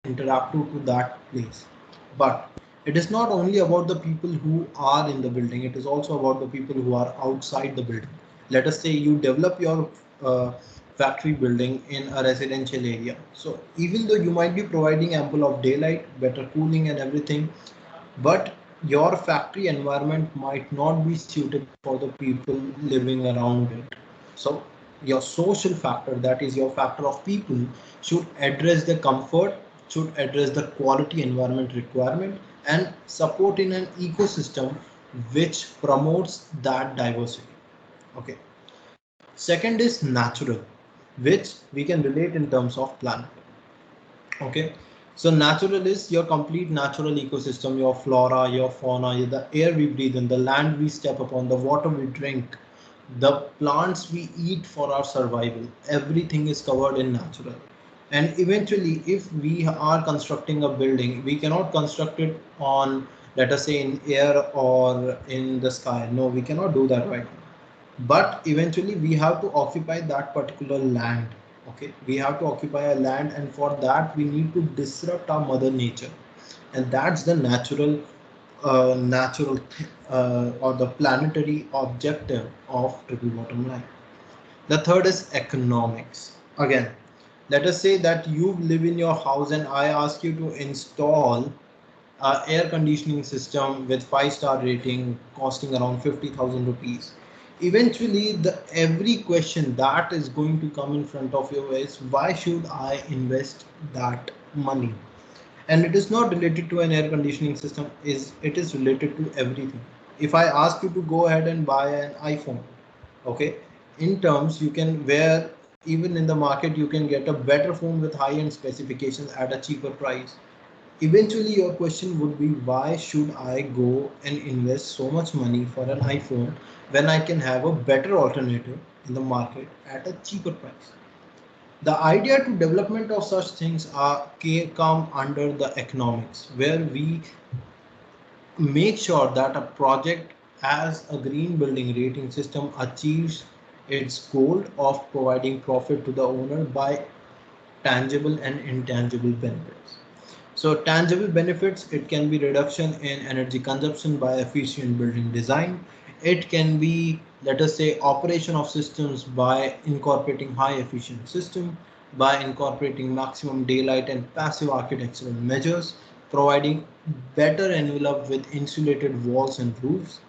interactive to that place. But it is not only about the people who are in the building, it is also about the people who are outside the building. Let us say you develop your factory building in a residential area. So even though you might be providing ample of daylight, better cooling and everything, but your factory environment might not be suitable for the people living around it. So your social factor, that is your factor of people, should address the comfort, should address the quality environment requirement, and support in an ecosystem which promotes that diversity. Okay. Second is natural, which we can relate in terms of planet. Okay, so natural is your complete natural ecosystem, your flora, your fauna, the air we breathe in, the land we step upon, the water we drink, the plants we eat for our survival. Everything is covered in natural. And eventually, if we are constructing a building, we cannot construct it on, let us say, in air or in the sky. No, we cannot do that right now, but eventually we have to occupy that particular land. Okay, we have to occupy a land, and for that we need to disrupt our mother nature, and that's the natural or the planetary objective of triple bottom line. The third is economics. Again, let us say that you live in your house and I ask you to install air conditioning system with 5-star rating costing around 50,000 rupees. Eventually, the every question that is going to come in front of you is, why should I invest that money? And it is not related to an air conditioning system, is it is related to everything. If I ask you to go ahead and buy an iPhone, okay, in terms you can, where even in the market you can get a better phone with high end specifications at a cheaper price. Eventually, your question would be, why should I go and invest so much money for an iPhone when I can have a better alternative in the market at a cheaper price? The idea to development of such things are come under the economics, where we make sure that a project as a green building rating system achieves its goal of providing profit to the owner by tangible and intangible benefits. So tangible benefits, it can be reduction in energy consumption by efficient building design. It can be, let us say, operation of systems by incorporating high efficient system, by incorporating maximum daylight and passive architectural measures, providing better envelope with insulated walls and roofs.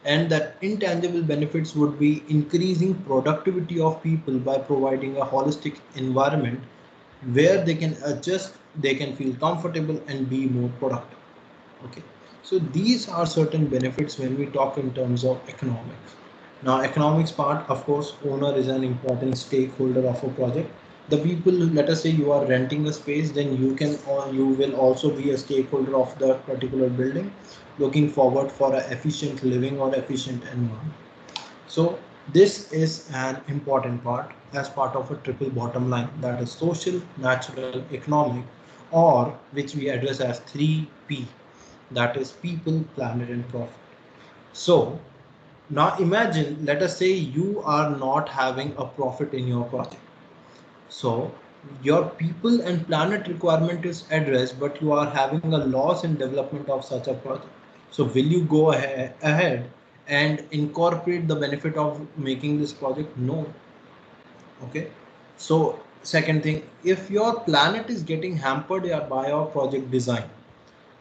And that intangible benefits would be increasing productivity of people by providing a holistic environment where they can adjust, they can feel comfortable and be more productive. Okay, so these are certain benefits when we talk in terms of economics. Now economics part, of course, owner is an important stakeholder of a project. The people, let us say you are renting a space, then you can, or you will also be a stakeholder of the particular building, looking forward for a efficient living or efficient environment. So this is an important part as part of a triple bottom line, that is social, natural, economic, or which we address as 3P, that is people, planet, and profit. So now imagine, let us say you are not having a profit in your project. So your people and planet requirement is addressed, but you are having a loss in development of such a project. So will you go ahead and incorporate the benefit of making this project? No. Okay. So second thing, if your planet is getting hampered by your project design,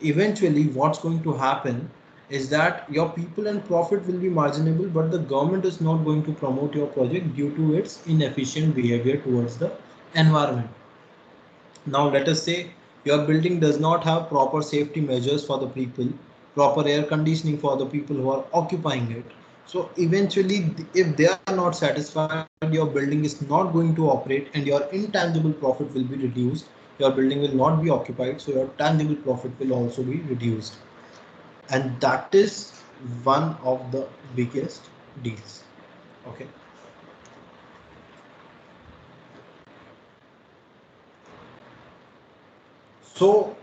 eventually what's going to happen is that your people and profit will be marginable, but the government is not going to promote your project due to its inefficient behavior towards the environment. Now let us say your building does not have proper safety measures for the people, proper air conditioning for the people who are occupying it. So eventually, if they are not satisfied, your building is not going to operate and your intangible profit will be reduced. Your building will not be occupied, so your tangible profit will also be reduced. And that is one of the biggest deals. Okay. So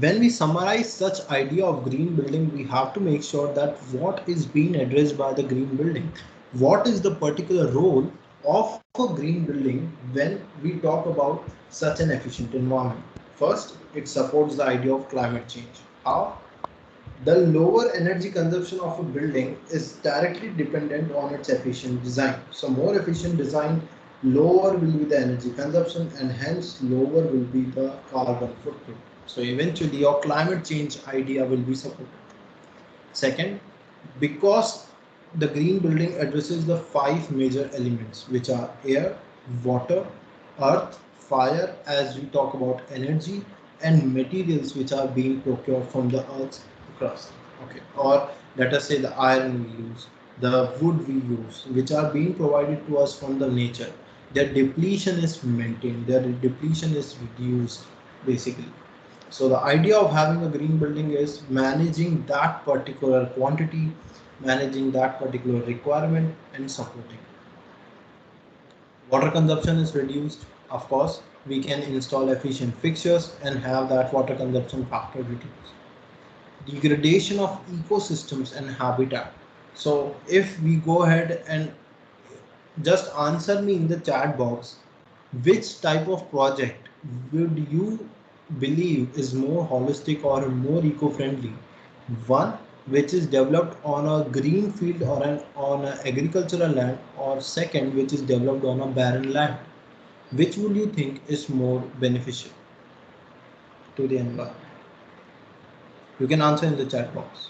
when we summarize such idea of green building, we have to make sure that what is being addressed by the green building, what is the particular role of a green building when we talk about such an efficient environment. First, it supports the idea of climate change. How? The lower energy consumption of a building is directly dependent on its efficient design. So more efficient design, lower will be the energy consumption and hence lower will be the carbon footprint. So eventually your climate change idea will be supported. Second, because the green building addresses the five major elements which are air, water, earth, fire as we talk about energy, and materials which are being procured from the earth's crust. Okay, or let us say the iron we use, the wood we use, which are being provided to us from the nature. Their depletion is maintained, their depletion is reduced basically. So the idea of having a green building is managing that particular quantity, managing that particular requirement and supporting. Water consumption is reduced. Of course, we can install efficient fixtures and have that water consumption factor reduced. Degradation of ecosystems and habitat. So if we go ahead and just answer me in the chat box, which type of project would you believe is more holistic or more eco-friendly? One which is developed on a green field or on an agricultural land, or second which is developed on a barren land. Which would you think is more beneficial to the environment? You can answer in the chat box.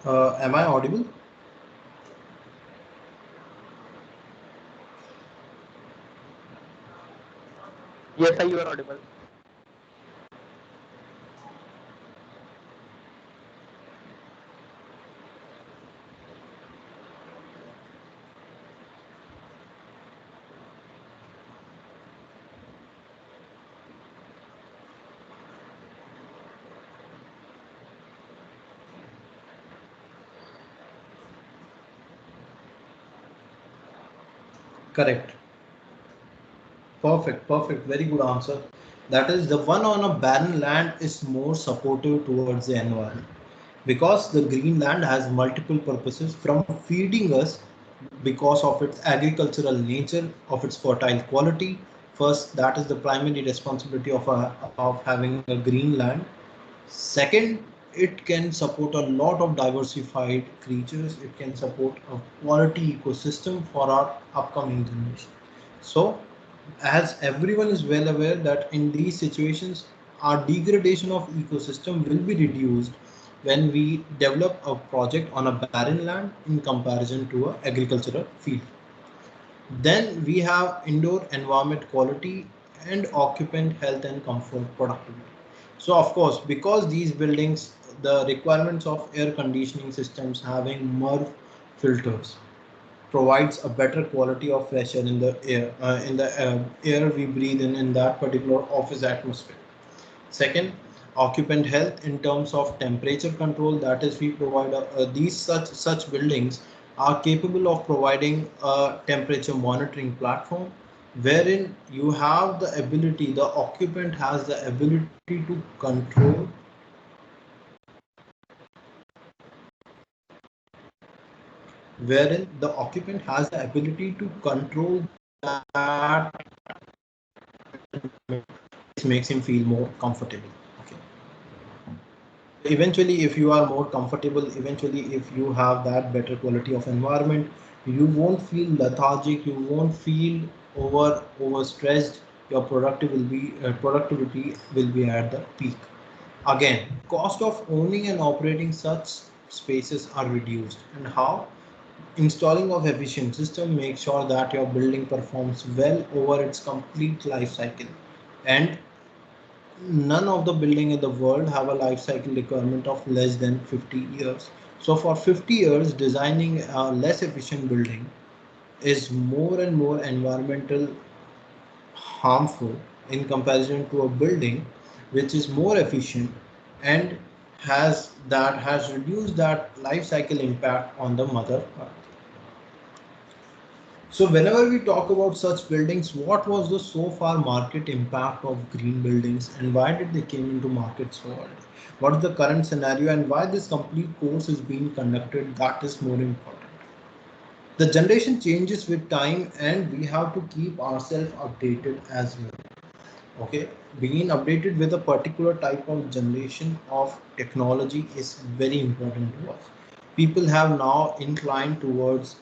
Am I audible? Yes, sir, you are audible. Correct. Perfect, perfect. Very good answer. That is, the one on a barren land is more supportive towards the environment because the green land has multiple purposes from feeding us because of its agricultural nature, of its fertile quality. First, that is the primary responsibility of having a green land. Second, it can support a lot of diversified creatures. It can support a quality ecosystem for our upcoming generation. So, as everyone is well aware that in these situations, our degradation of ecosystem will be reduced when we develop a project on a barren land in comparison to an agricultural field. Then we have indoor environment quality and occupant health and comfort productivity. So of course, because these buildings, the requirements of air conditioning systems having MERV filters provides a better quality of fresh air in the air we breathe in that particular office atmosphere. Second, occupant health in terms of temperature control. That is, we provide these such buildings are capable of providing a temperature monitoring platform, wherein you have the ability, the occupant has the ability to control wherein the occupant has the ability to control that makes him feel more comfortable. Okay. Eventually, if you are more comfortable, eventually if you have that better quality of environment, you won't feel lethargic, you won't feel overstressed. Your productivity will be at the peak. Again, cost of owning and operating such spaces are reduced. And how? Installing of efficient system make sure that your building performs well over its complete life cycle. And none of the building in the world have a life cycle requirement of less than 50 years. So for 50 years, designing a less efficient building is more and more environmental harmful in comparison to a building which is more efficient and has reduced that life cycle impact on the mother earth. So whenever we talk about such buildings, what was the so far market impact of green buildings and why did they came into market so early? What is the current scenario and why this complete course is being conducted? That is more important. The generation changes with time and we have to keep ourselves updated as well. Okay, being updated with a particular type of generation of technology is very important to us. People have now inclined towards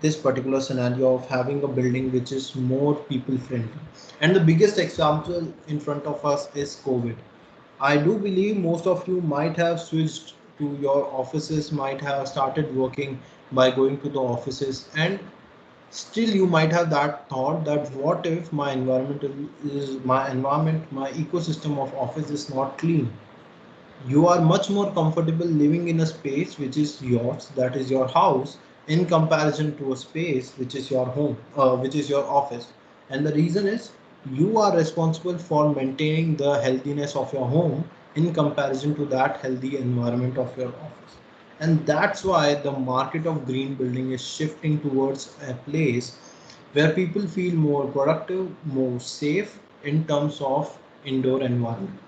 this particular scenario of having a building which is more people friendly, and the biggest example in front of us is COVID. I do believe most of you might have switched to your offices, might have started working by going to the offices, and still you might have that thought that what if my environment, my ecosystem of office is not clean. You are much more comfortable living in a space which is yours, that is your house, in comparison to a space which is your home, which is your office. And the reason is you are responsible for maintaining the healthiness of your home in comparison to that healthy environment of your office. And that's why the market of green building is shifting towards a place where people feel more productive, more safe in terms of indoor environment.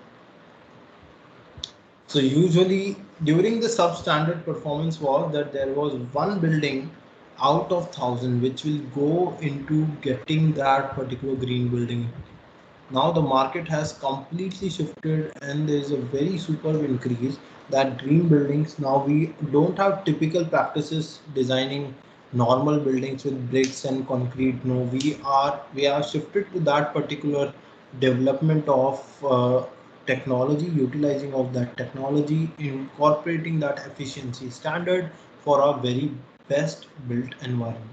So usually during the substandard performance was that there was one building out of thousand which will go into getting that particular green building. Now the market has completely shifted and there is a very superb increase that green buildings. Now we don't have typical practices designing normal buildings with bricks and concrete. No, we are shifted to that particular development of technology, utilizing of that technology, incorporating that efficiency standard for our very best built environment.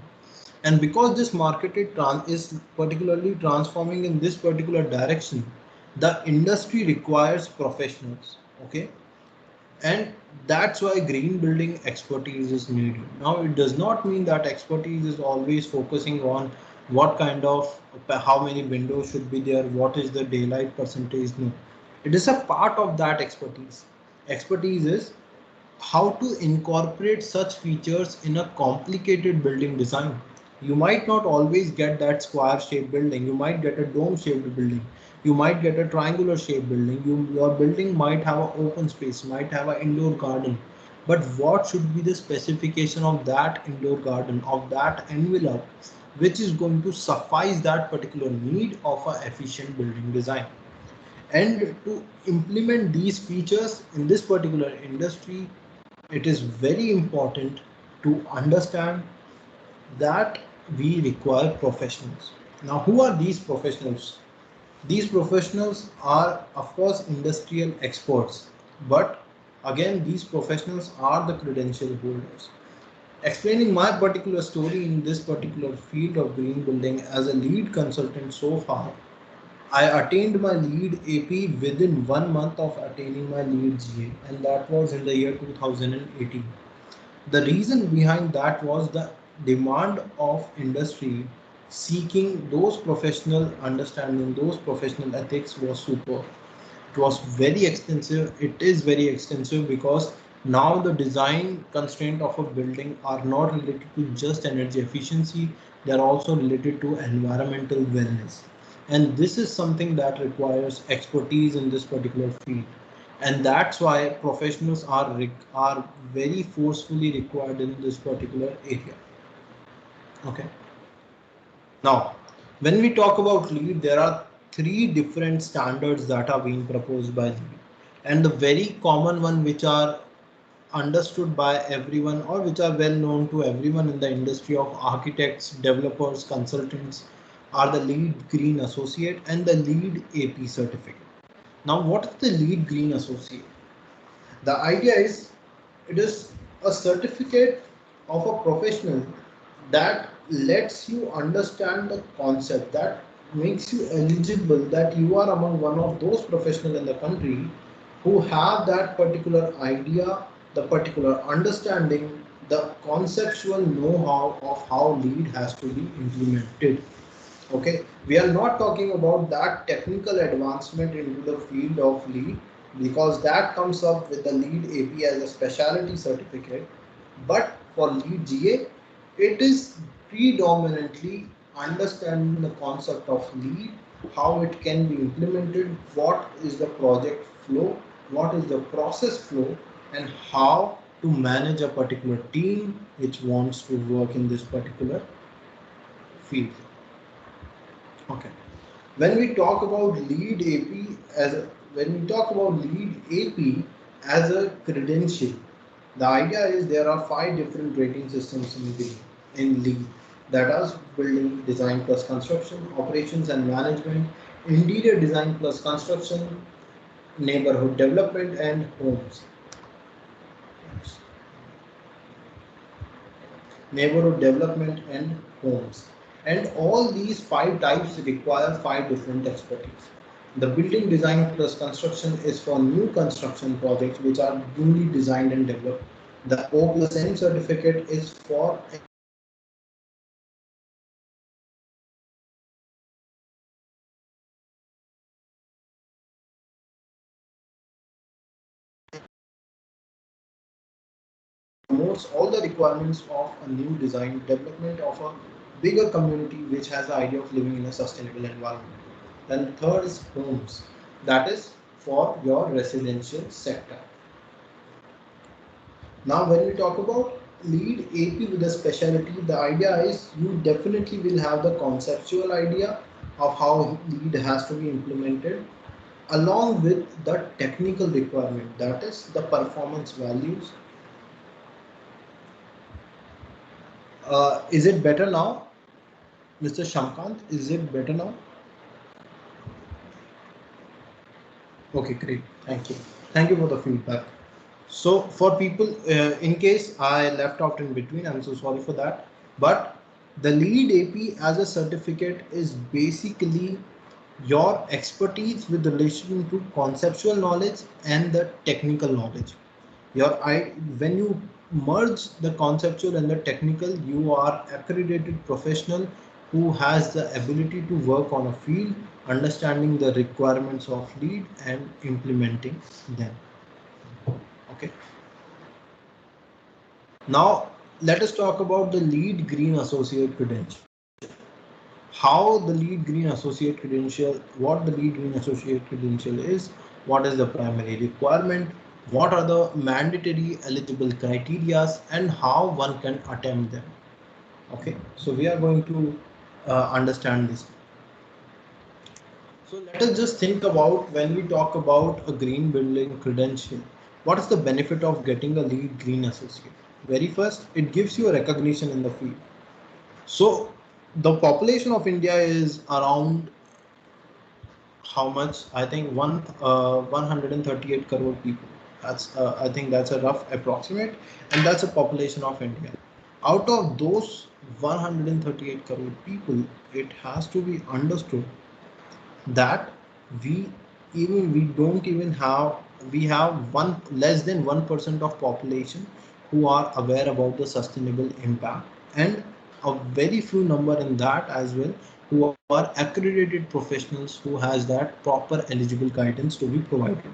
And because this is particularly transforming in this particular direction, the industry requires professionals. Okay, and that's why green building expertise is needed. Now it does not mean that expertise is always focusing on what kind of, how many windows should be there, what is the daylight percentage. No, it is a part of that expertise. Expertise is how to incorporate such features in a complicated building design. You might not always get that square shaped building, you might get a dome shaped building, you might get a triangular shaped building, your building might have an open space, might have an indoor garden. But what should be the specification of that indoor garden, of that envelope, which is going to suffice that particular need of an efficient building design? And to implement these features in this particular industry, it is very important to understand that we require professionals. Now, who are these professionals? These professionals are, of course, industrial experts, but again, these professionals are the credential holders. Explaining my particular story in this particular field of green building as a lead consultant so far, I attained my lead AP within 1 month of attaining my lead GA, and that was in the year 2018. The reason behind that was the demand of industry seeking those professional understanding, those professional ethics was super. It was very extensive. It is very extensive because now the design constraint of a building are not related to just energy efficiency, they are also related to environmental wellness. And this is something that requires expertise in this particular field. And that's why professionals are very forcefully required in this particular area. Okay. Now, when we talk about LEED, there are three different standards that are being proposed by LEED. And the very common one which are understood by everyone or which are well known to everyone in the industry of architects, developers, consultants are the LEED Green Associate and the LEED AP certificate. Now, what is the LEED Green Associate? The idea is it is a certificate of a professional that lets you understand the concept, that makes you eligible, that you are among one of those professionals in the country who have that particular idea, the particular understanding, the conceptual know-how of how LEED has to be implemented. Okay, we are not talking about that technical advancement into the field of LEED because that comes up with the LEED AP as a specialty certificate. But for LEED GA, it is predominantly understanding the concept of lead, how it can be implemented, what is the project flow, what is the process flow, and how to manage a particular team which wants to work in this particular field. Okay. When we talk about lead AP as a, when we talk about lead AP as a credential, the idea is there are 5 different rating systems in lead, that is building design plus construction, operations and management, interior design plus construction, neighborhood development, and homes. Neighborhood development and homes. And all these 5 types require 5 different expertise. The building design plus construction is for new construction projects which are newly designed and developed. The O plus N certificate is for promotes all the requirements of a new design, development of a bigger community which has the idea of living in a sustainable environment. Then third is homes, that is for your residential sector. Now, when we talk about lead AP with a specialty, the idea is you definitely will have the conceptual idea of how lead has to be implemented along with the technical requirement, that is the performance values. Is it better now, Mr. Shamkant? Is it better now? Okay, great. Thank you. Thank you for the feedback. So for people, in case I left out in between, I'm so sorry for that. But the lead AP as a certificate is basically your expertise with relation to conceptual knowledge and the technical knowledge. When you merge the conceptual and the technical, you are accredited professional who has the ability to work on a field, understanding the requirements of lead and implementing them. Okay. Now let us talk about the lead green associate credential. How the lead green associate credential, what the lead green associate credential is, what is the primary requirement, what are the mandatory eligible criteria, and how one can attempt them. Okay, so we are going to understand this. So let us just think about, when we talk about a green building credential, what is the benefit of getting a lead green associate? Very first, it gives you a recognition in the field. So the population of India is around how much? I think 138 crore people. That's I think that's a rough approximate, and that's a population of India. Out of those 138 crore people, it has to be understood that we we don't even have, we have one less than 1% of population who are aware about the sustainable impact, and a very few number in that as well who are accredited professionals who has that proper eligible guidance to be provided.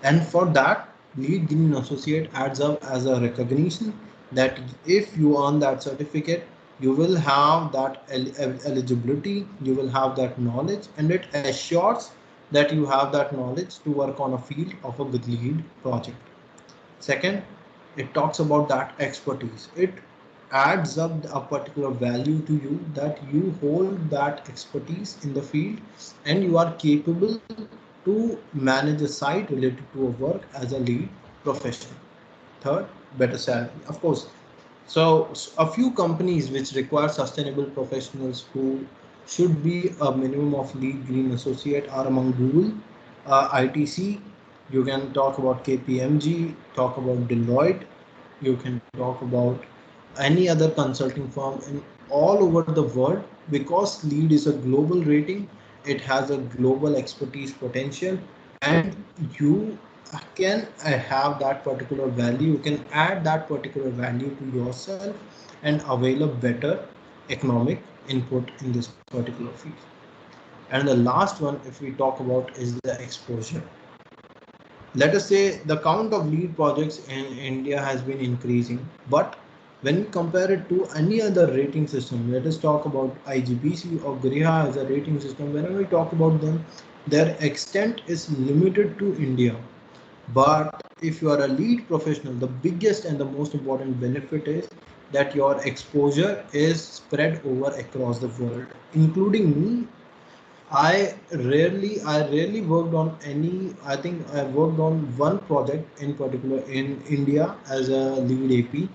And for that, lead green associate adds up as a recognition that if you earn that certificate, you will have that eligibility, you will have that knowledge, and it assures that you have that knowledge to work on a field of a good lead project. Second, it talks about that expertise. It adds up a particular value to you that you hold that expertise in the field and you are capable to manage a site related to a work as a lead professional. Third, better salary. Of course, so a few companies which require sustainable professionals who should be a minimum of lead green associate are among Google, ITC. You can talk about KPMG, talk about Deloitte. You can talk about any other consulting firm in all over the world, because lead is a global rating. It has a global expertise potential, and you can have that particular value, you can add that particular value to yourself and avail a better economic input in this particular field. And the last one, if we talk about, is the exposure. Let us say the count of lead projects in India has been increasing, but When you compare it to any other rating system, let us talk about IGBC or Griha as a rating system. Whenever we talk about them, their extent is limited to India. But if you are a lead professional, the biggest and the most important benefit is that your exposure is spread over across the world, including me. I rarely worked on any. I think I worked on one project in particular in India as a lead AP.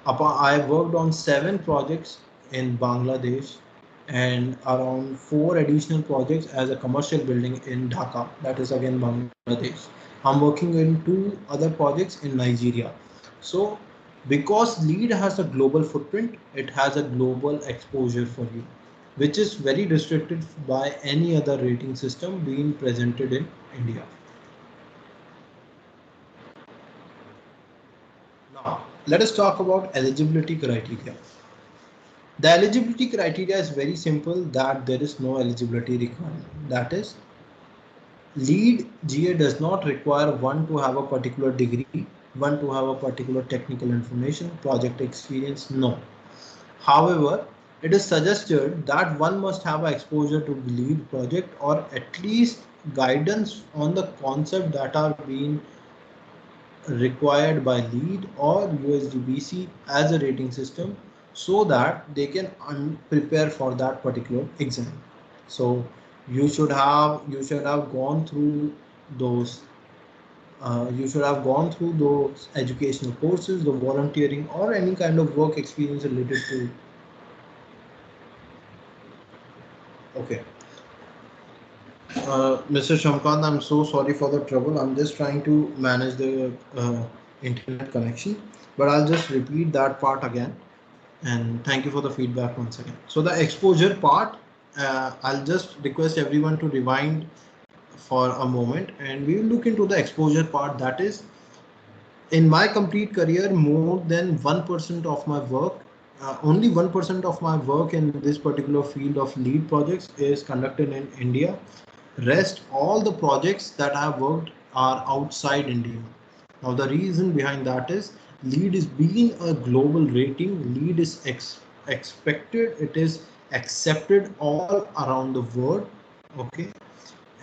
I worked on 7 projects in Bangladesh and around 4 additional projects as a commercial building in Dhaka, that is again Bangladesh. I'm working in 2 other projects in Nigeria. So because lead has a global footprint, it has a global exposure for you, which is very restricted by any other rating system being presented in India. Now, let us talk about eligibility criteria. The eligibility criteria is very simple, that there is no eligibility requirement. That is, lead GA does not require one to have a particular degree, one to have a particular technical information, project experience, no. However, it is suggested that one must have exposure to the lead project or at least guidance on the concept that are being required by lead or USDBC as a rating system, so that they can prepare for that particular exam. So you should have gone through those you should have gone through those educational courses, the volunteering or any kind of work experience related to. Okay. Mr. Shamkant, I'm so sorry for the trouble. I'm just trying to manage the internet connection, but I'll just repeat that part again. And thank you for the feedback once again. So the exposure part, I'll just request everyone to rewind for a moment, and we will look into the exposure part. That is, in my complete career, more than 1% of my work, only 1% of my work in this particular field of lead projects is conducted in India. Rest all the projects that I have worked are outside India. Now the reason behind that is, lead is being a global rating, lead is expected, it is accepted all around the world. Okay,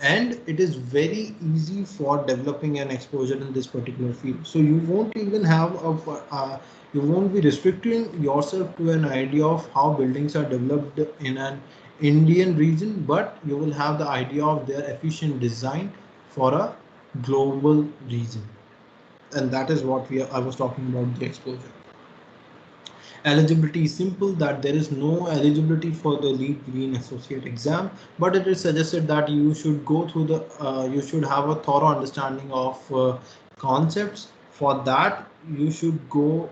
and it is very easy for developing an exposure in this particular field. So you won't even have you won't be restricting yourself to an idea of how buildings are developed in an Indian region, but you will have the idea of their efficient design for a global region. And that is what I was talking about, the exposure. Eligibility is simple, that there is no eligibility for the lead green associate exam, but it is suggested that you should go through the you should have a thorough understanding of concepts. For that you should go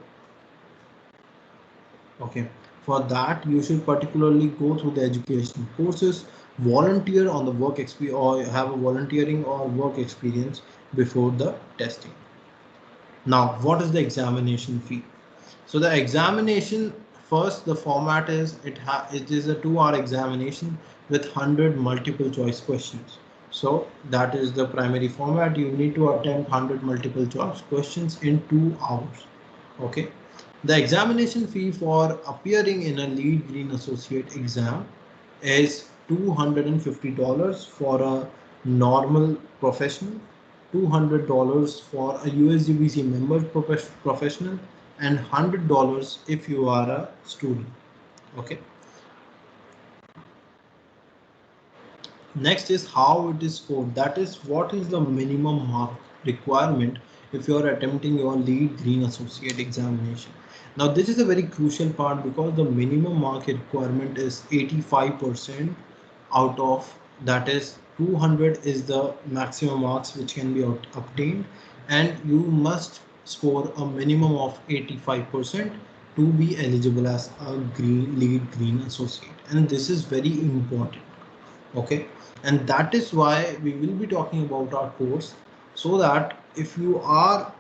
okay for that you should particularly go through the education courses, volunteer on the work experience, or have a volunteering or work experience before the testing. Now, what is the examination fee? So the examination, first the format is, it is a 2-hour examination with 100 multiple choice questions. So that is the primary format. You need to attempt 100 multiple choice questions in 2 hours. Okay. The examination fee for appearing in a lead green associate exam is $250 for a normal professional, $200 for a USGBC member professional, and $100 if you are a student. Okay. Next is how it is scored. That is, what is the minimum mark requirement if you are attempting your lead green associate examination. Now this is a very crucial part, because the minimum mark requirement is 85% out of, that is 200 is the maximum marks which can be obtained, and you must score a minimum of 85% to be eligible as a lead green associate, and this is very important. Okay, and that is why we will be talking about our course, so that if you are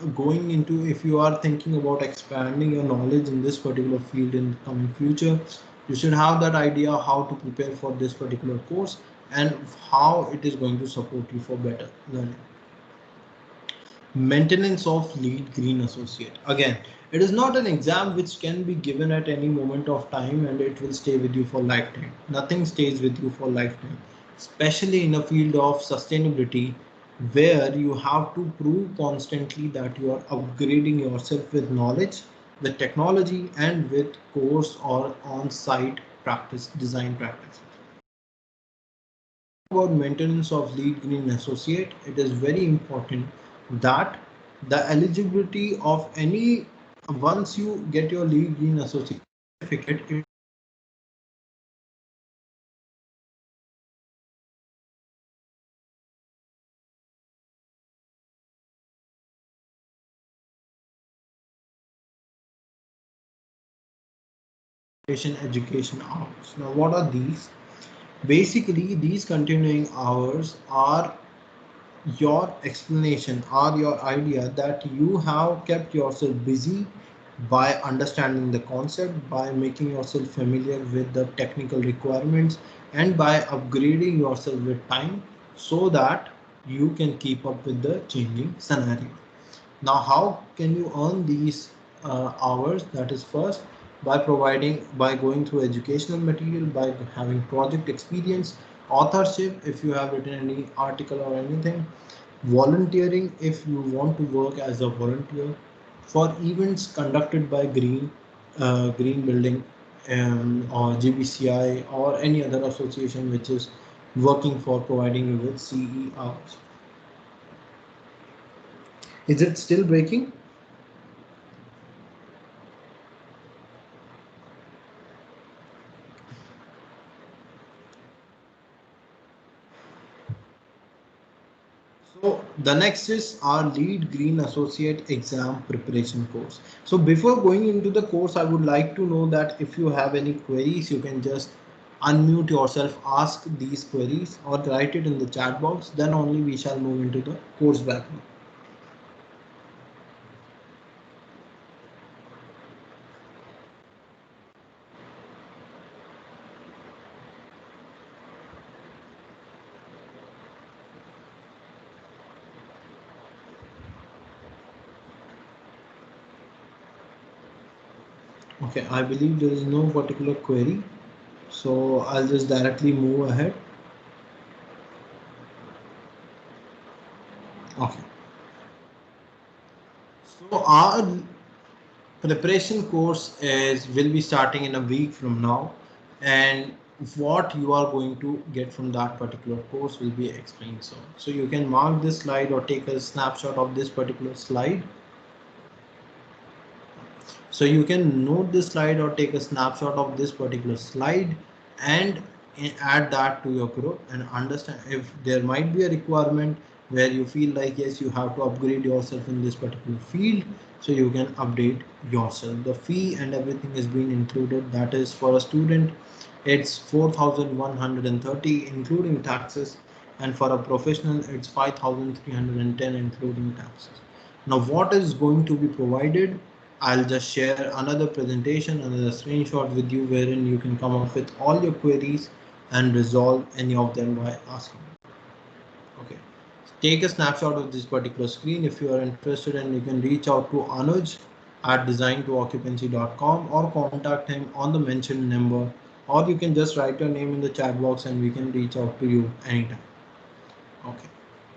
if you are thinking about expanding your knowledge in this particular field in the coming future, you should have that idea how to prepare for this particular course and how it is going to support you for better learning. Maintenance of lead green associate. Again, It is not an exam which can be given at any moment of time and it will stay with you for lifetime. Nothing stays with you for lifetime, especially in a field of sustainability where you have to prove constantly that you are upgrading yourself with knowledge, with technology, and with course or on-site practice, design practice. About maintenance of LEED Green Associate, it is very important that the eligibility of any once you get your LEED Green Associate certificate, it education hours. Now, what are these? Basically, these continuing hours are your explanation or your idea that you have kept yourself busy by understanding the concept, by making yourself familiar with the technical requirements, and by upgrading yourself with time so that you can keep up with the changing scenario. Now, how can you earn these hours? That is first by going through educational material, by having project experience, authorship if you have written any article or anything, volunteering if you want to work as a volunteer for events conducted by Green Building or GBCI or any other association which is working for providing you with CE hours. Is it still breaking? So the next is our LEED Green Associate Exam Preparation course. So before going into the course, I would like to know that if you have any queries, you can just unmute yourself, ask these queries or write it in the chat box. Then only we shall move into the course background. Okay, I believe there is no particular query. So I'll just directly move ahead. Okay. So our preparation course is will be starting in a week from now, and what you are going to get from that particular course will be explained soon. So you can mark this slide or take a snapshot of this particular slide. So you can note this slide or take a snapshot of this particular slide and add that to your group and understand if there might be a requirement where you feel like yes you have to upgrade yourself in this particular field, so you can update yourself. The fee and everything is being included. That is for a student it's 4,130 including taxes, and for a professional it's 5,310 including taxes. Now what is going to be provided? I'll just share another presentation, another screenshot with you wherein you can come up with all your queries and resolve any of them by asking. Okay. Take a snapshot of this particular screen if you are interested, and you can reach out to Anuj at design2occupancy.com or contact him on the mentioned number, or you can just write your name in the chat box and we can reach out to you anytime. Okay.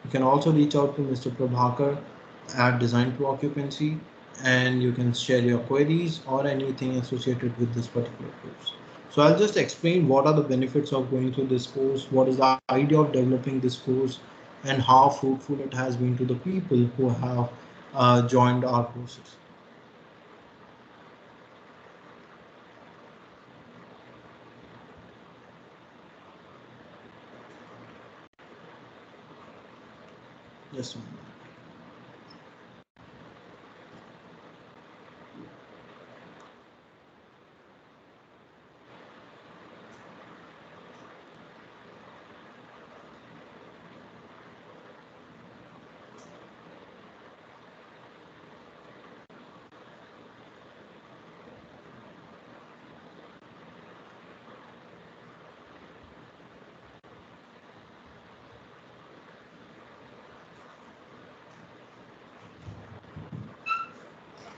You can also reach out to Mr. Prabhakar at Design to Occupancy, and you can share your queries or anything associated with this particular course. So I'll just explain what are the benefits of going through this course, what is the idea of developing this course, and how fruitful it has been to the people who have joined our courses. Yes, ma'am.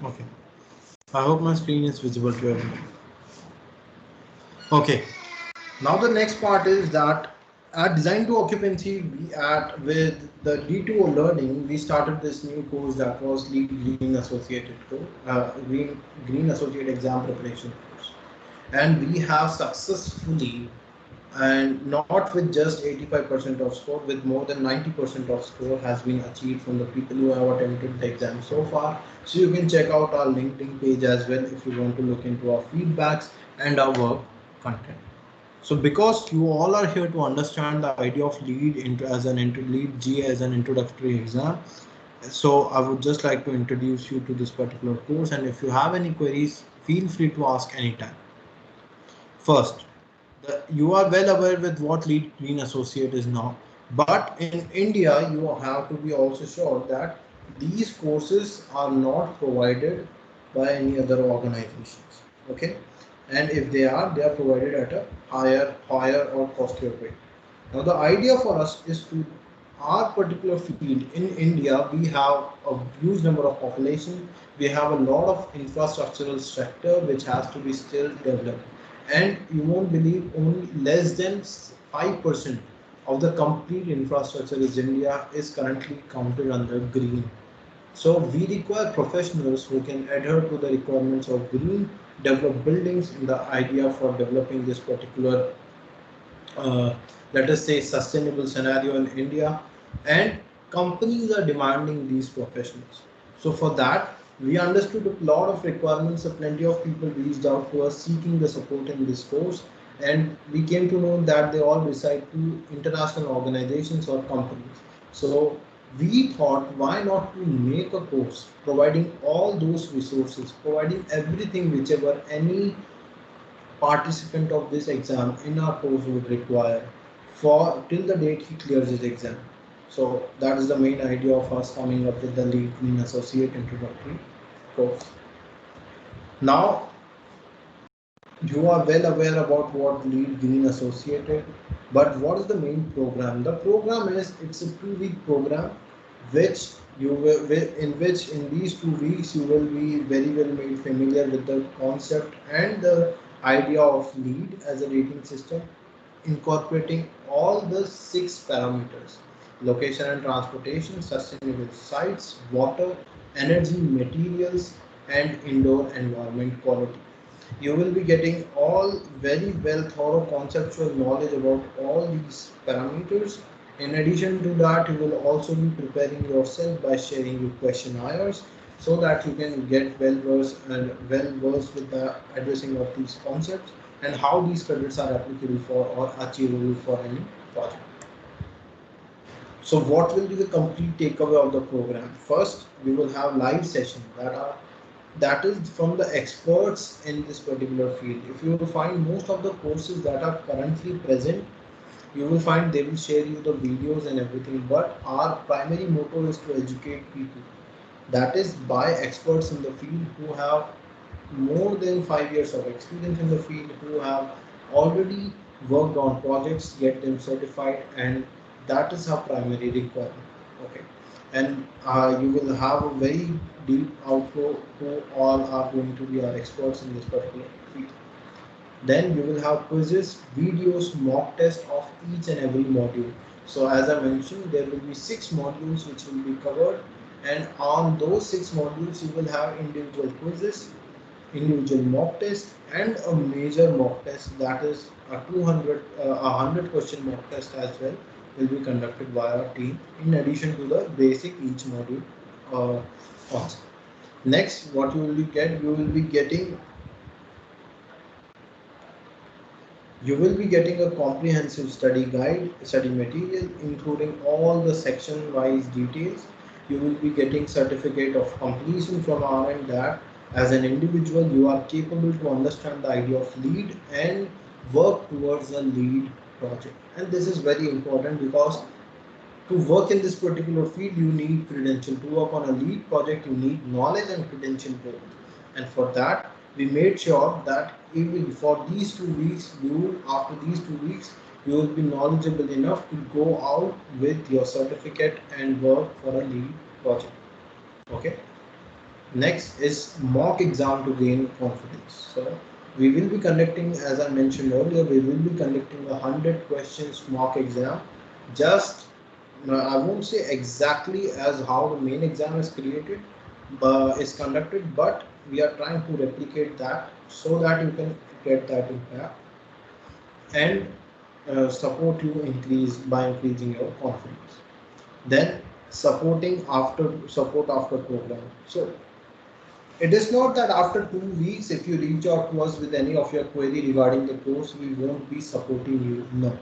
Okay. I hope my screen is visible to everyone. Okay. Now the next part is that at Design to Occupancy, we at with the D2O Learning, we started this new course that was Lead Green Associated course, Green Associate Exam Preparation course, and we have successfully, and not with just 85% of score, with more than 90% of score has been achieved from the people who have attempted the exam so far. So you can check out our LinkedIn page as well if you want to look into our feedbacks and our work content. So because you all are here to understand the idea of lead into as an lead G as an introductory exam, so I would just like to introduce you to this particular course, and if you have any queries, feel free to ask anytime. First, you are well aware with what lead green associate is now, but in India you have to be also sure that these courses are not provided by any other organizations. Okay, and if they are provided at a higher or costlier rate. Now the idea for us is to our particular field in India, we have a huge number of population. We have a lot of infrastructural sector which has to be still developed. And you won't believe only less than 5% of the complete infrastructure in India is currently counted under green. So we require professionals who can adhere to the requirements of green, develop buildings in the idea for developing this particular uh, let us say sustainable scenario in India, and companies are demanding these professionals. So for that, we understood a lot of requirements. So plenty of people reached out to us seeking the support in this course, and we came to know that they all reside to international organizations or companies. So we thought, why not to make a course providing all those resources, providing everything whichever any participant of this exam in our course would require for till the date he clears his exam. So that is the main idea of us coming up with the Lead Green Associate Introductory course. Now you are well aware about what Lead Green Associated, but what is the main program? The program is it's a 2 week program, which you will in which in these 2 weeks you will be very well made familiar with the concept and the idea of lead as a rating system, incorporating all the 6 parameters: location and transportation, sustainable sites, water, energy, materials, and indoor environment quality. You will be getting all very well thorough conceptual knowledge about all these parameters. In addition to that, you will also be preparing yourself by sharing your questionnaires so that you can get well versed with the addressing of these concepts and how these credits are applicable for or achievable for any project. So what will be the complete takeaway of the program? First, we will have live sessions that is from the experts in this particular field. If you will find most of the courses that are currently present, you will find they will share you the videos and everything. But our primary motto is to educate people. That is by experts in the field who have more than 5 years of experience in the field, who have already worked on projects, get them certified, and that is our primary requirement. Okay, and you will have a very deep outflow who all are going to be our experts in this particular field. Then you will have quizzes, videos, mock tests of each and every module. So as I mentioned, there will be 6 modules which will be covered, and on those 6 modules you will have individual quizzes, individual mock test, and a major mock test, that is a 100 question mock test as well will be conducted by our team in addition to the basic each module concept. Next, what you will be getting you will be getting a comprehensive study guide, study material, including all the section-wise details. You will be getting certificate of completion from our end that as an individual you are capable to understand the idea of lead and work towards a lead project. And this is very important because to work in this particular field you need credential. To work on a lead project you need knowledge and credential both, and for that we made sure that even for these 2 weeks, you after these 2 weeks you will be knowledgeable enough to go out with your certificate and work for a lead project. Okay, Next is mock exam to gain confidence. So we will be conducting, as I mentioned earlier, we will be conducting a 100 questions mock exam. Just I won't say exactly as how the main exam is created, but is conducted, but we are trying to replicate that so that you can get that impact and support you increase by increasing your confidence. Then support after program. So it is not that after 2 weeks, if you reach out to us with any of your query regarding the course, we won't be supporting you. No.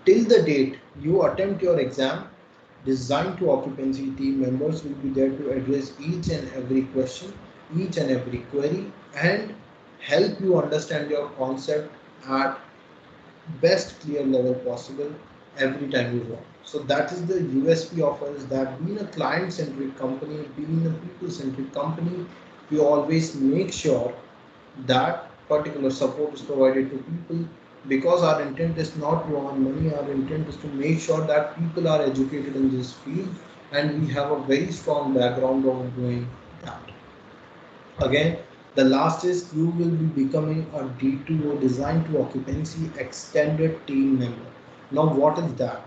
Till the date you attempt your exam, designed to occupancy team members will be there to address each and every question, each and every query, and help you understand your concept at best clear level possible every time you want. So that is the USP of us, that being a client centric company, being a people centric company, we always make sure that particular support is provided to people, because our intent is not to earn money, our intent is to make sure that people are educated in this field, and we have a very strong background of doing that. Again, the last is you will be becoming a D2O, design to occupancy extended team member. Now, what is that?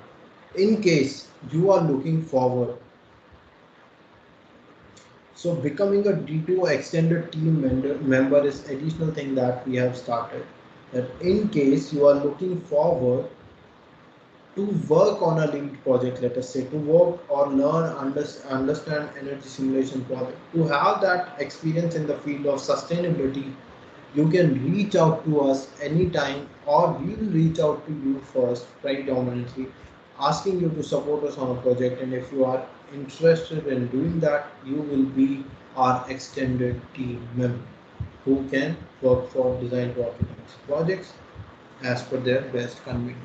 In case you are looking forward, so becoming a D2O extended team member is additional thing that we have started. That in case you are looking forward to work on a lead project, let us say, to work or learn, understand energy simulation project, to have that experience in the field of sustainability, you can reach out to us anytime, or we will reach out to you first predominantly, asking you to support us on a project. And if you are interested in doing that, you will be our extended team member who can work for design to occupancy projects as per their best convenience.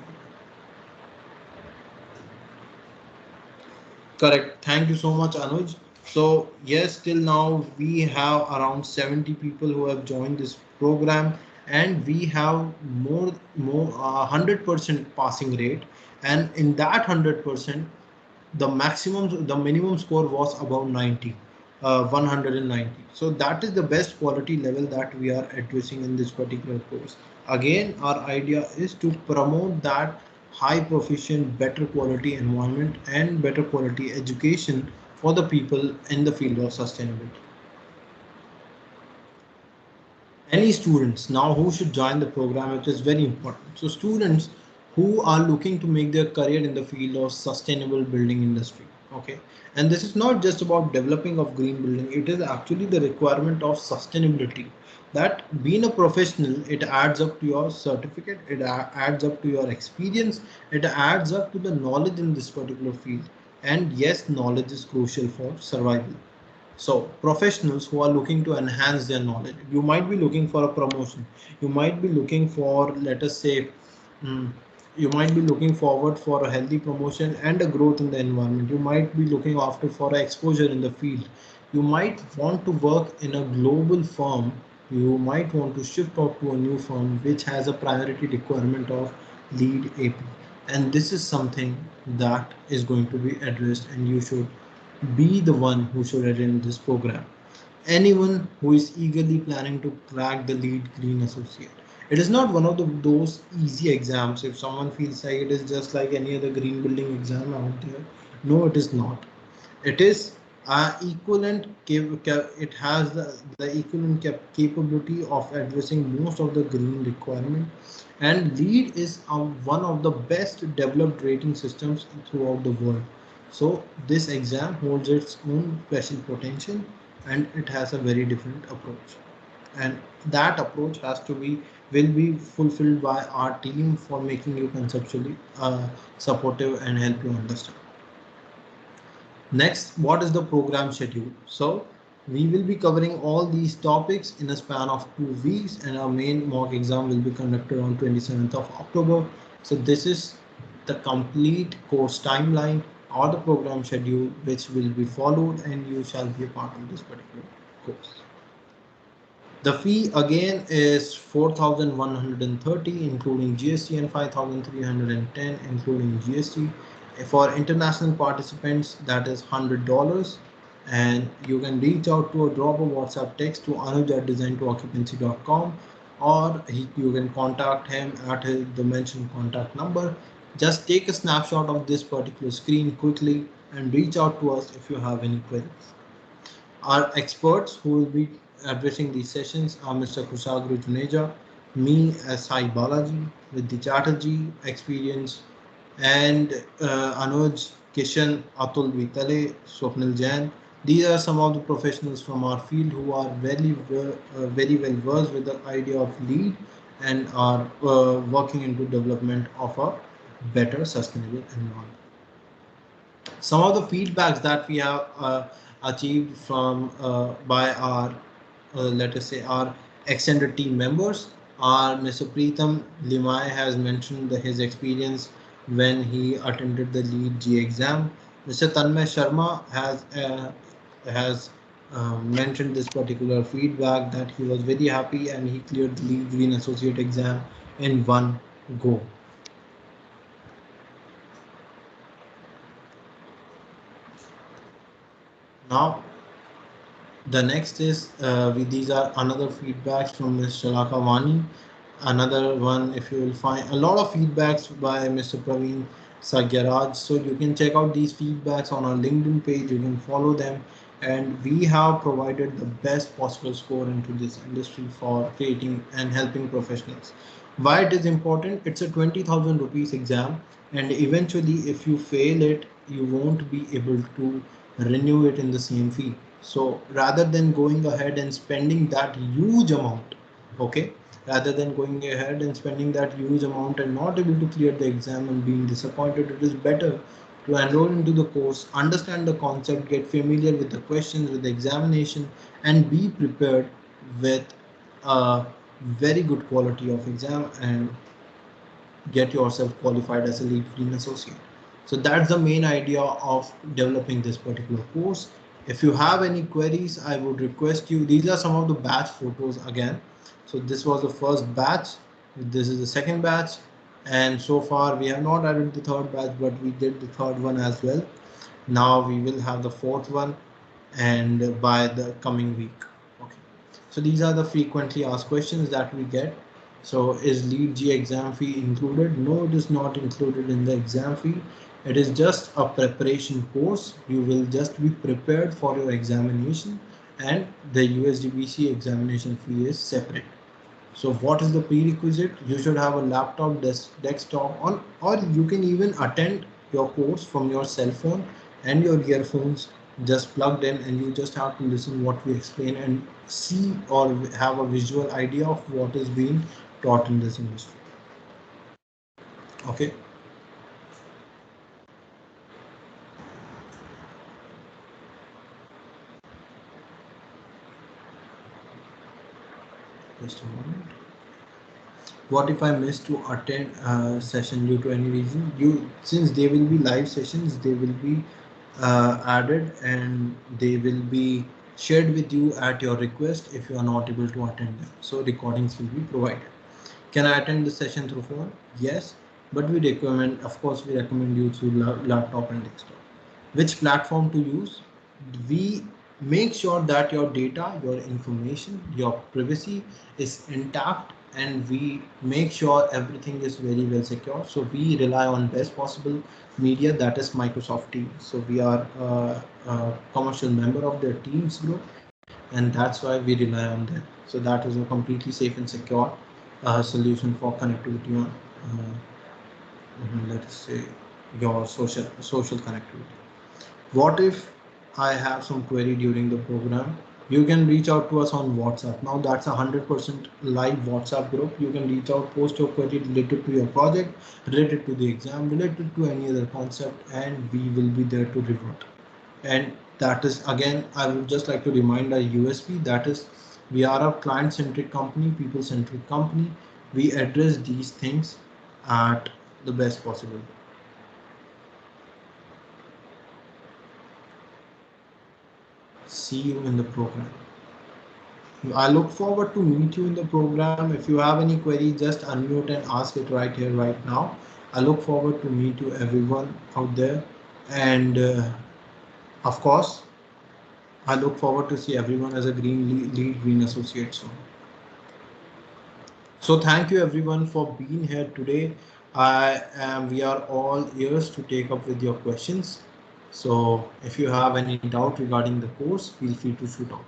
Correct. Thank you so much, Anuj. So yes, till now we have around 70 people who have joined this program, and we have more 100% passing rate. And in that 100%, the minimum score was above 90, 190. So that is the best quality level that we are addressing in this particular course. Again, our idea is to promote that high proficient, better quality environment and better quality education for the people in the field of sustainability. Any students now who should join the program, which is very important. So students who are looking to make their career in the field of sustainable building industry. Okay. And this is not just about developing of green building, it is actually the requirement of sustainability. That being a professional, it adds up to your certificate, it adds up to your experience, it adds up to the knowledge in this particular field. And yes, knowledge is crucial for survival. So professionals who are looking to enhance their knowledge, you might be looking for a promotion, you might be looking for, let us say, mm, you might be looking forward for a healthy promotion and a growth in the environment. You might be looking after for exposure in the field. You might want to work in a global firm. You might want to shift out to a new firm which has a priority requirement of lead AP. And this is something that is going to be addressed, and you should be the one who should attend this program. Anyone who is eagerly planning to crack the lead green associate. It is not one of those easy exams. If someone feels like it is just like any other green building exam out there, no, it is not. It is equivalent. It has the equivalent capability of addressing most of the green requirement. And LEED is one of the best developed rating systems throughout the world. So this exam holds its own special potential, and it has a very different approach. And that approach has to be will be fulfilled by our team for making you conceptually supportive and help you understand. Next, what is the program schedule? So we will be covering all these topics in a span of 2 weeks, and our main mock exam will be conducted on 27th of October. So this is the complete course timeline or the program schedule which will be followed, and you shall be a part of this particular course. The fee again is 4,130 including GST, and 5,310 including GST. For international participants, that is $100, And you can reach out to or drop a WhatsApp text to anuj@design2occupancy.com, or you can contact him at the mentioned contact number. Just take a snapshot of this particular screen quickly and reach out to us if you have any queries. Our experts who will be addressing these sessions are Mr. Kusagru Juneja, me as Sai Balaji, with the Chatterjee experience, and Anuj, Kishan, Atul Vitale, Swapnil Jain. These are some of the professionals from our field who are very well versed with the idea of lead and are working into development of a better sustainable environment. Some of the feedbacks that we have achieved from by our let us say our extended team members are Mr. Preetham Limai has mentioned his experience when he attended the lead G exam. Mr. Tanmay Sharma has mentioned this particular feedback that he was very happy and he cleared the lead green associate exam in one go. Now the next is these are another feedbacks from Ms. Shalaka Vani. Another one, if you will find a lot of feedbacks by Mr. Praveen Sagyaraj. So you can check out these feedbacks on our LinkedIn page. You can follow them, and we have provided the best possible score into this industry for creating and helping professionals. Why it is important? It's a 20,000 rupees exam, and eventually, if you fail it, you won't be able to renew it in the same fee. So rather than going ahead and spending that huge amount, okay, rather than going ahead and spending that huge amount and not able to clear the exam and being disappointed, it is better to enroll into the course, understand the concept, get familiar with the questions, with the examination, and be prepared with a very good quality of exam and get yourself qualified as a lead green associate. So that's the main idea of developing this particular course. If you have any queries, I would request you, these are some of the batch photos again. So this was the first batch, this is the second batch, and so far we have not added the third batch, but we did the third one as well. Now we will have the fourth one, and by the coming week. Okay. So these are the frequently asked questions that we get. So is lead G exam fee included? No, it is not included in the exam fee. It is just a preparation course. You will just be prepared for your examination, and the USDBC examination fee is separate. So what is the prerequisite? You should have a laptop, desktop on, or you can even attend your course from your cell phone and your earphones just plugged in, and you just have to listen what we explain and see or have a visual idea of what is being taught in this industry. Okay. Just a moment. What if I miss to attend a session due to any reason? Since they will be live sessions, they will be added and they will be shared with you at your request if you are not able to attend them. So recordings will be provided. Can I attend the session through phone? Yes, but we recommend, of course, we recommend you through laptop and desktop. Which platform to use? We make sure that your data, your information, your privacy is intact, and we make sure everything is very well secure. So we rely on best possible media, that is Microsoft Teams. So we are a commercial member of their Teams group, and that's why we rely on them. So that is a completely safe and secure solution for connectivity on, let us say, your social connectivity. What if I have some query during the program? You can reach out to us on WhatsApp. Now that's a 100% live WhatsApp group. You can reach out, post your query related to your project, related to the exam, related to any other concept, and we will be there to revert. And that is, again, I would just like to remind our USP, that is, we are a client-centric company, people-centric company. We address these things at the best possible. See you in the program. I look forward to meet you in the program. If you have any query, just unmute and ask it right here, right now. I look forward to meet you everyone out there. And of course, I look forward to see everyone as a lead green associate soon. So thank you everyone for being here today. We are all ears to take up with your questions. So if you have any doubt regarding the course, feel free to shoot out.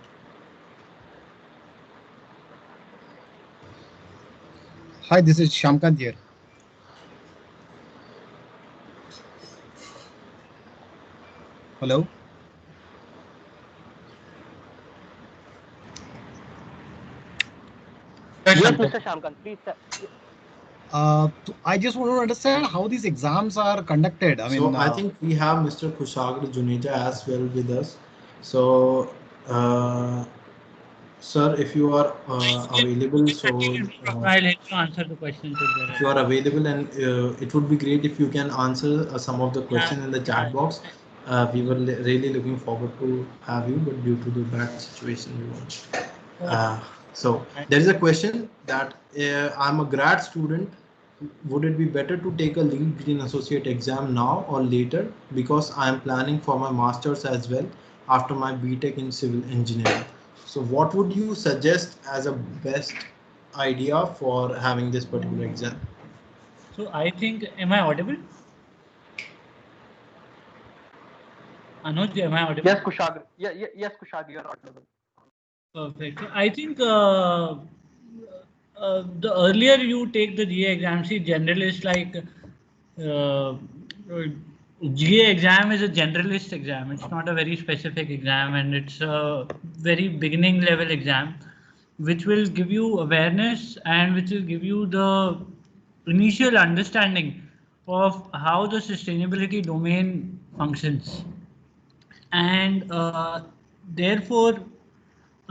Hi, this is Shamkant here. Hello. Yes, Mr. Shamkant, please. I just want to understand how these exams are conducted. I think we have Mr. Kushagra Juneja as well with us. So, sir, if you are available, I'll help you answer the questions. If you are available, and it would be great if you can answer some of the questions in the chat box. We were really looking forward to have you, but due to the bad situation, we won't. So there is a question that I'm a grad student. Would it be better to take a lead green associate exam now or later? Because I am planning for my master's as well after my BTech in civil engineering. So what would you suggest as a best idea for having this particular exam? So I think, am I audible? Anuj, am I audible? Yes, Kushagra. Yes, Kushagra, you are audible. Perfect. So I think the earlier you take the GA exam, see, generalist like GA exam is a generalist exam. It's not a very specific exam, and it's a very beginning level exam, which will give you awareness and which will give you the initial understanding of how the sustainability domain functions. And therefore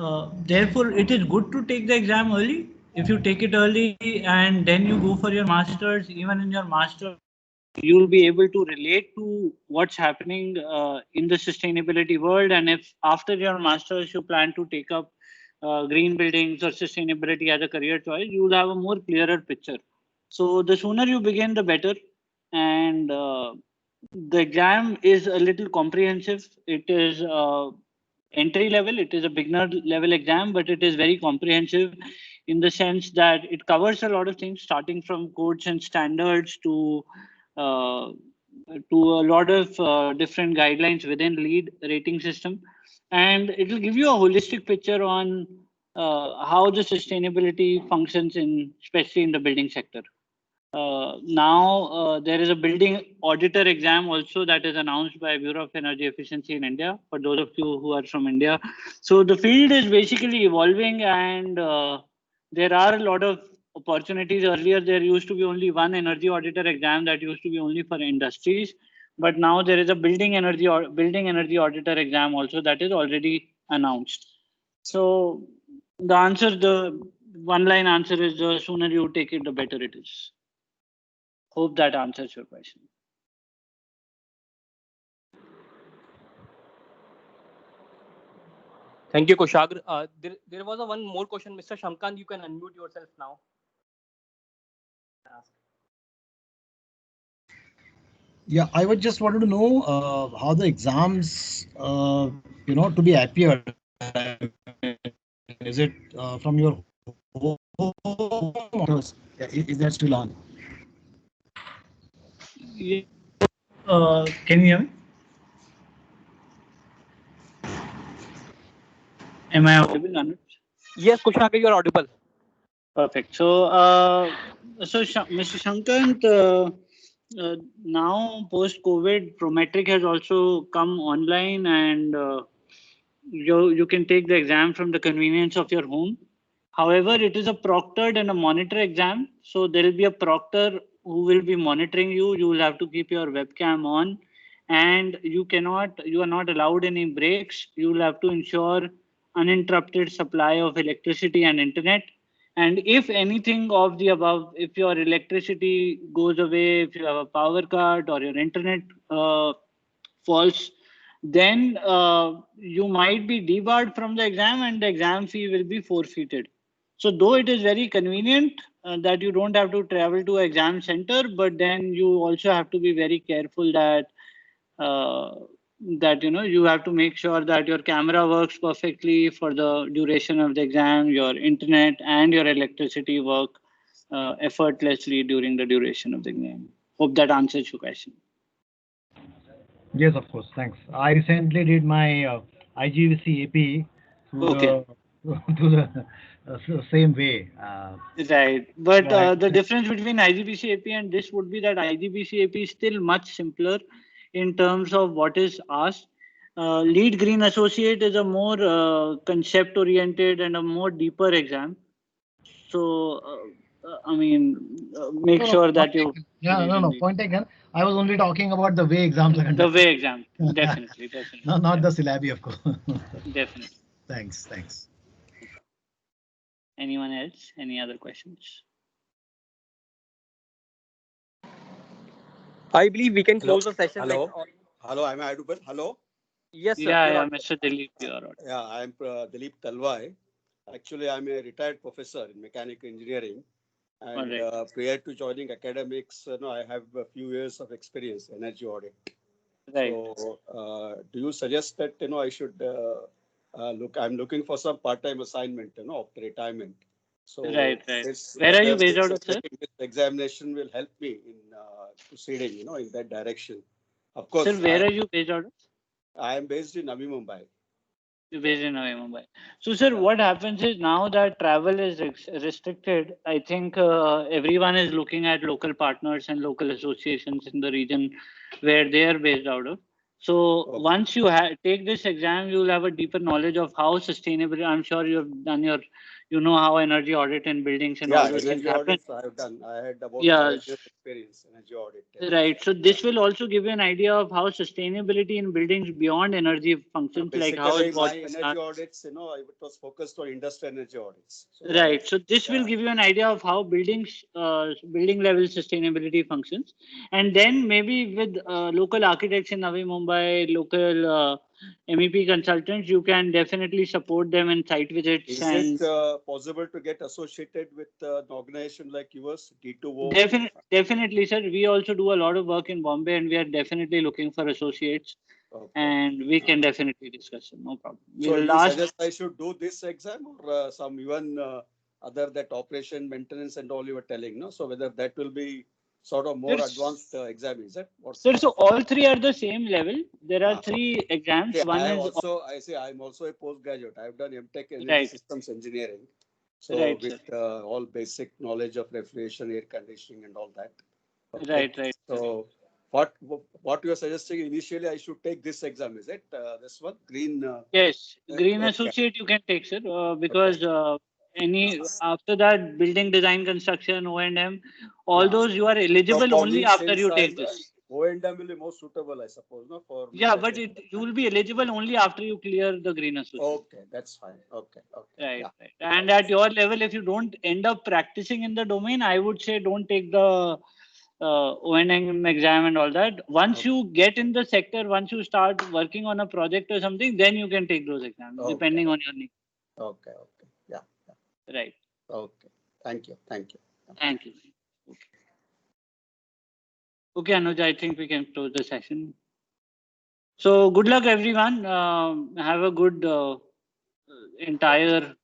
it is good to take the exam early. If you take it early and then you go for your masters, even in your master you'll be able to relate to what's happening in the sustainability world. And if after your masters you plan to take up green buildings or sustainability as a career choice, you will have a more clearer picture. So the sooner you begin, the better. And the exam is a little comprehensive. It is entry level, it is a beginner level exam, but it is very comprehensive in the sense that it covers a lot of things, starting from codes and standards to a lot of different guidelines within LEED rating system. And it will give you a holistic picture on how the sustainability functions in, especially in the building sector. Now there is a building auditor exam also that is announced by Bureau of Energy Efficiency in India, for those of you who are from India. So the field is basically evolving, and there are a lot of opportunities. Earlier there used to be only one energy auditor exam that used to be only for industries, but now there is a building energy auditor exam also that is already announced. So the one line answer is, the sooner you take it, the better it is. Hope that answers your question. Thank you, Kushagra. There was one more question, Mr. Shamkant. You can unmute yourself now. Yeah, I would just wanted to know how the exams, to be appeared. Is it from your home? Is that still on? Yeah. Can you hear me? Am I audible, Anuj? Yes, Kushagra, you are audible. Perfect. So, Mr. Shankant, now post-COVID, Prometric has also come online, and you can take the exam from the convenience of your home. However, it is a proctored and a monitor exam. So there will be a proctor who will be monitoring you. You will have to keep your webcam on, and you are not allowed any breaks. You will have to ensure uninterrupted supply of electricity and internet. And if anything of the above, if your electricity goes away, if you have a power cut or your internet falls, then you might be debarred from the exam and the exam fee will be forfeited. So though it is very convenient that you don't have to travel to an exam center, but then you also have to be very careful that that you have to make sure that your camera works perfectly for the duration of the exam, your internet and your electricity work effortlessly during the duration of the exam. Hope that answers your question. Yes, of course. Thanks. I recently did my IGVC AP through Okay. through the same way. Right. But Right. the difference between IGBC AP and this would be that IGBC AP is still much simpler in terms of what is asked. Lead Green Associate is a more concept oriented and a more deeper exam. So, I mean, make No, no, sure point that you taken. Yeah, read no, in no, the point taken. I was only talking about the way exams are the conducted. way exam. Definitely, definitely. No, not Yeah, the syllabi, of course. definitely. Thanks, thanks. Anyone else? Any other questions? I believe we can Hello. close the session. Hello. Like, Hello. Am I audible? Hello. yes, sir. Yeah, You're yeah, audible. Mr. Dilip, you are audible. Yeah, I am Dilip Talwai. Actually, I'm a retired professor in mechanical engineering. All And right. prior to joining academics, I have a few years of experience in energy audit. Right. So, do you suggest that I should look? I'm looking for some part-time assignment, after retirement. So, Right, right. this Where are you whether based out of, sir? this examination will help me in proceeding, in that direction. Of Sir, course, where are you based out of? I am based in Navi Mumbai. You're based in Navi Mumbai. So, sir, Yeah. what happens is now that travel is restricted, I think everyone is looking at local partners and local associations in the region where they are based out of. So, Okay. once you take this exam, you will have a deeper knowledge of how sustainable. I'm sure you've done how energy audit in buildings and all Yeah, those things energy happen. audits I have done. I had about Yeah. 5 years experience in energy audit. Right. So this will also give you an idea of how sustainability in buildings beyond energy functions, like how Basically, my important energy audits, it was focused on industrial energy audits. So, Right. So this will give you an idea of how buildings, building level sustainability functions, and then maybe with local architects in Navi Mumbai, local MEP consultants, you can definitely support them in site visits. Is And it possible to get associated with an organization like yours, D2O? definitely, sir. We also do a lot of work in Bombay, and we are definitely looking for associates. Okay. And we can definitely discuss it. No problem. So We'll you ask. suggest I should do this exam or some even other that operation maintenance and all you were telling, no? So whether that will be sort of more Yes. advanced exam, is it? Sir, so all three are the same level. There are three exams. Okay, One I is say I'm also a postgraduate. I've done MTech Energy Right. Systems Engineering. So Right, with all basic knowledge of refrigeration, air conditioning, and all that. Okay. Right. So what you are suggesting initially, I should take this exam, is it? This one, green. Yes, Green Okay. Associate you can take, sir, because after that building design, construction, O&M, all those you are eligible So for only me, after you since take this. O&M will be more suitable, I suppose, no? For me, Yeah, but you will be eligible only after you clear the Green Associate. Okay, that's fine. Okay. Right, Yeah. right. And at your level, if you don't end up practicing in the domain, I would say don't take the O&M exam and all that. Once you get in the sector, once you start working on a project or something, then you can take those exams, depending on your need. Okay. Yeah. Right. Okay. Thank you. Thank you. Okay, Anuj, I think we can close the session. So good luck, everyone. Have a good entire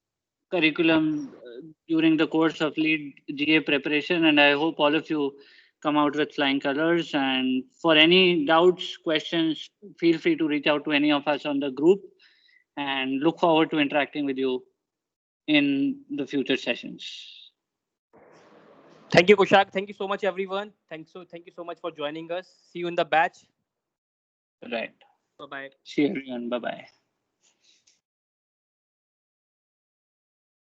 curriculum during the course of lead GA preparation, and I hope all of you come out with flying colors. And for any doubts, questions, feel free to reach out to any of us on the group, and look forward to interacting with you in the future sessions. Thank you, Kushag. Thank you so much, everyone. Thank you so much for joining us. See you in the batch. Right. Bye-bye. See you, everyone. Bye-bye.